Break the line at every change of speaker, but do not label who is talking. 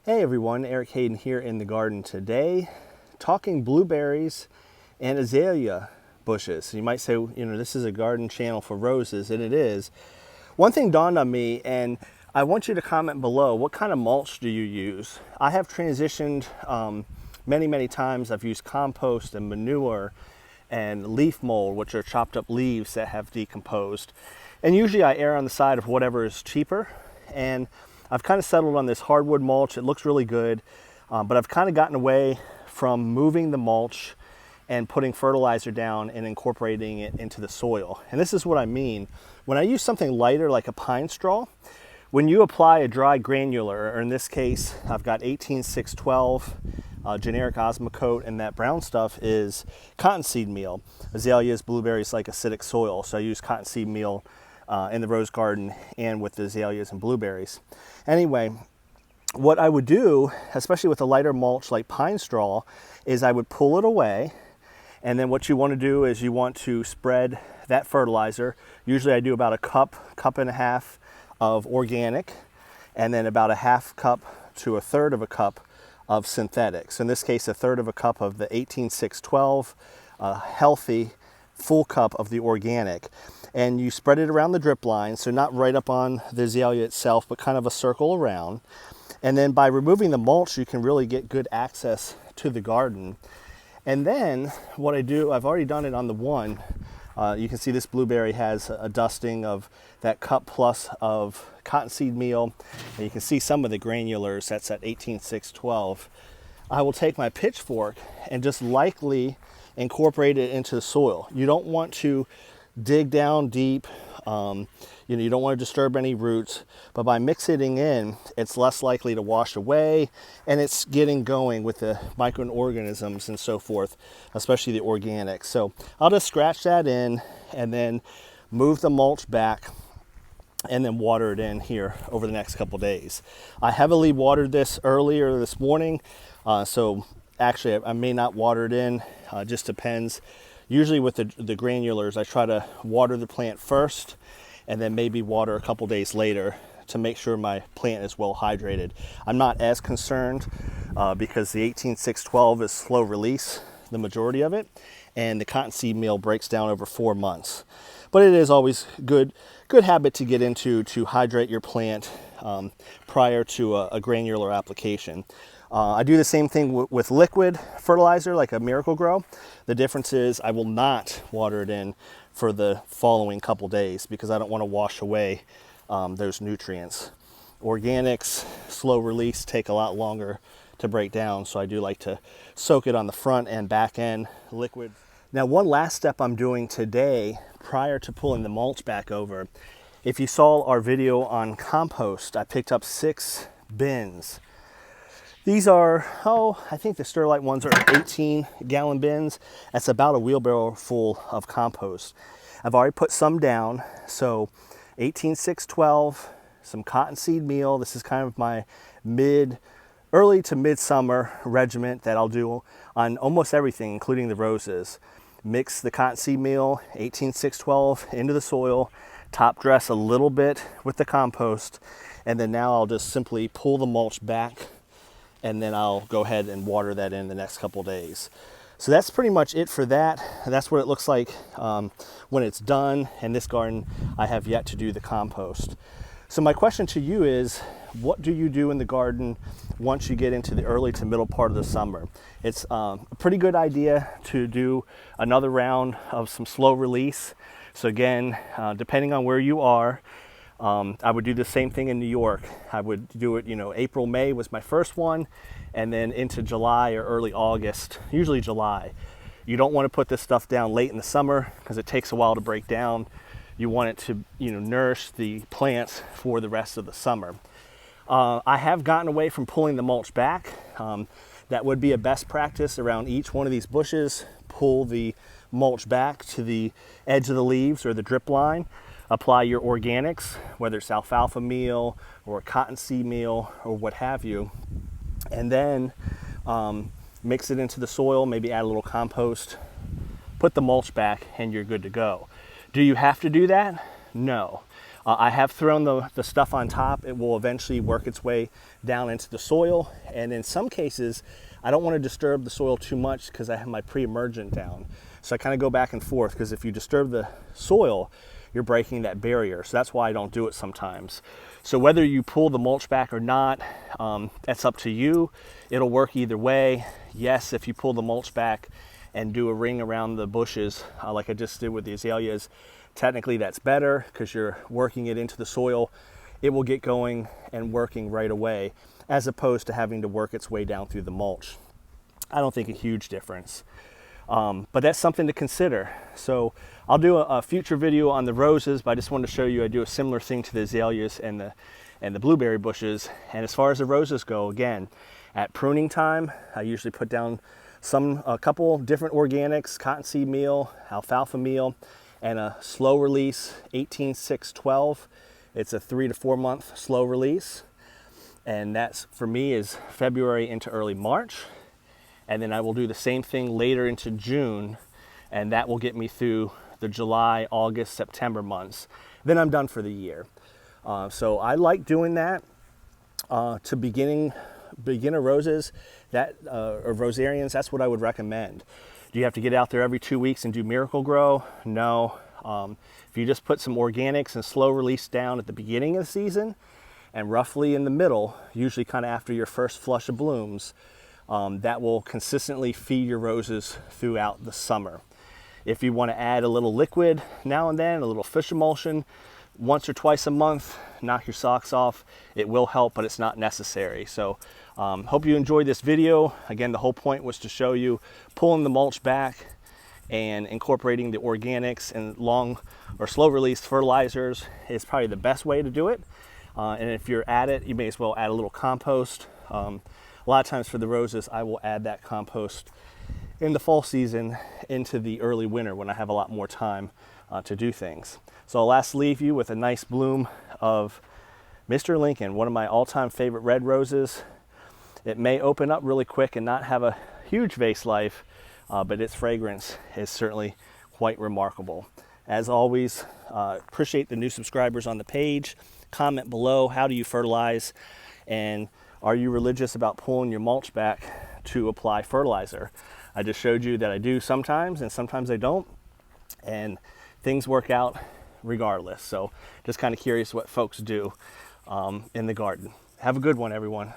Hey everyone, Eric Hayden here in the garden today, talking blueberries and azalea bushes. You might say, this is a garden channel for roses, and it is. One thing dawned on me, and I want you to comment below, what kind of mulch do you use? I have transitioned many times. I've used compost and manure and leaf mold, which are chopped up leaves that have decomposed. And usually I err on the side of whatever is cheaper. And I've kind of settled on this hardwood mulch. It looks really good, but I've kind of gotten away from moving the mulch and putting fertilizer down and incorporating it into the soil. And this is what I mean. When I use something lighter like a pine straw, when you apply a dry granular, or in this case, I've got 18612 generic Osmocote, and that brown stuff is cottonseed meal. Azaleas, blueberries like acidic soil, so I use cottonseed meal in the rose garden and with the azaleas and blueberries. Anyway, what I would do, especially with a lighter mulch like pine straw, is I would pull it away, and then what you want to do is you want to spread that fertilizer. Usually I do about a cup and a half of organic, and then about a half cup to a third of a cup of synthetics. In this case, a third of a cup of the 18612, a healthy full cup of the organic. And you spread it around the drip line, so not right up on the azalea itself, but kind of a circle around. And then by removing the mulch, you can really get good access to the garden. And then what I do, I've already done it on the one. You can see this blueberry has a dusting of that cup plus of cottonseed meal. And you can see some of the granulars, that's at 18612. I will take my pitchfork and just lightly incorporate it into the soil. You don't want to dig down deep. You don't want to disturb any roots, but by mixing in, it's less likely to wash away, and it's getting going with the microorganisms and so forth, especially the organics. So I'll just scratch that in and then move the mulch back and then water it in here over the next couple days. I heavily watered this earlier this morning, so actually I may not water it in, just depends. Usually with the granulars, I try to water the plant first and then maybe water a couple days later to make sure my plant is well hydrated. I'm not as concerned because the 18612 is slow release, the majority of it, and the cottonseed meal breaks down over 4 months. But it is always good habit to get into to hydrate your plant prior to a granular application. I do the same thing with liquid fertilizer like a Miracle-Gro. The difference is I will not water it in for the following couple days because I don't want to wash away those nutrients. Organics, slow release, take a lot longer to break down, so I do like to soak it on the front and back end liquid. Now, one last step I'm doing today prior to pulling the mulch back over, if you saw our video on compost, I picked up 6 bins. These are, I think the Sterlite ones are 18-gallon bins. That's about a wheelbarrow full of compost. I've already put some down, so 18612, some cottonseed meal. This is kind of my early to midsummer regiment that I'll do on almost everything, including the roses. Mix the cottonseed meal, 18612, into the soil, top dress a little bit with the compost, and then now I'll just simply pull the mulch back, and then I'll go ahead and water that in the next couple days. So that's pretty much it for that. That's what it looks like when it's done. In this garden, I have yet to do the compost. So my question to you is, what do you do in the garden once you get into the early to middle part of the summer? It's a pretty good idea to do another round of some slow release. So again, depending on where you are, I would do the same thing in New York. I would do it, April, May was my first one, and then into July or early August, usually July. You don't want to put this stuff down late in the summer because it takes a while to break down. You want it to, nourish the plants for the rest of the summer. I have gotten away from pulling the mulch back. That would be a best practice around each one of these bushes. Pull the mulch back to the edge of the leaves or the drip line. Apply your organics, whether it's alfalfa meal or cottonseed meal or what have you, and then mix it into the soil, maybe add a little compost, put the mulch back, and you're good to go. Do you have to do that? No. I have thrown the stuff on top. It will eventually work its way down into the soil. And in some cases, I don't want to disturb the soil too much because I have my pre-emergent down. So I kind of go back and forth, because if you disturb the soil, you're breaking that barrier. So that's why I don't do it sometimes. So whether you pull the mulch back or not, that's up to you. It'll work either way. Yes, if you pull the mulch back and do a ring around the bushes, like I just did with the azaleas, technically that's better because you're working it into the soil. It will get going and working right away, as opposed to having to work its way down through the mulch. I don't think a huge difference, but that's something to consider. So I'll do a future video on the roses, but I just wanted to show you I do a similar thing to the azaleas and the blueberry bushes. And as far as the roses go, again, at pruning time, I usually put down a couple different organics: cottonseed meal, alfalfa meal, and a slow release 18-6-12. It's a 3 to 4 month slow release, and that's for me is February into early March. And then I will do the same thing later into June, and that will get me through the July, August, September months. Then I'm done for the year. So I like doing that to beginner roses, or rosarians. That's what I would recommend. Do you have to get out there every 2 weeks and do Miracle Grow? No. If you just put some organics and slow release down at the beginning of the season and roughly in the middle, usually kind of after your first flush of blooms, that will consistently feed your roses throughout the summer. If you want to add a little liquid now and then, a little fish emulsion once or twice a month, knock your socks off. It will help, but it's not necessary. So hope you enjoyed this video. Again, the whole point was to show you pulling the mulch back and incorporating the organics and long or slow release fertilizers is probably the best way to do it. And if you're at it, you may as well add a little compost. A lot of times for the roses, I will add that compost in the fall season into the early winter when I have a lot more time to do things. So I'll last leave you with a nice bloom of Mr. Lincoln, one of my all-time favorite red roses. It may open up really quick and not have a huge vase life, but its fragrance is certainly quite remarkable. As always, appreciate the new subscribers on the page. Comment below, how do you fertilize? And are you religious about pulling your mulch back to apply fertilizer? I just showed you that I do sometimes, and sometimes I don't. And things work out regardless. So just kind of curious what folks do in the garden. Have a good one, everyone.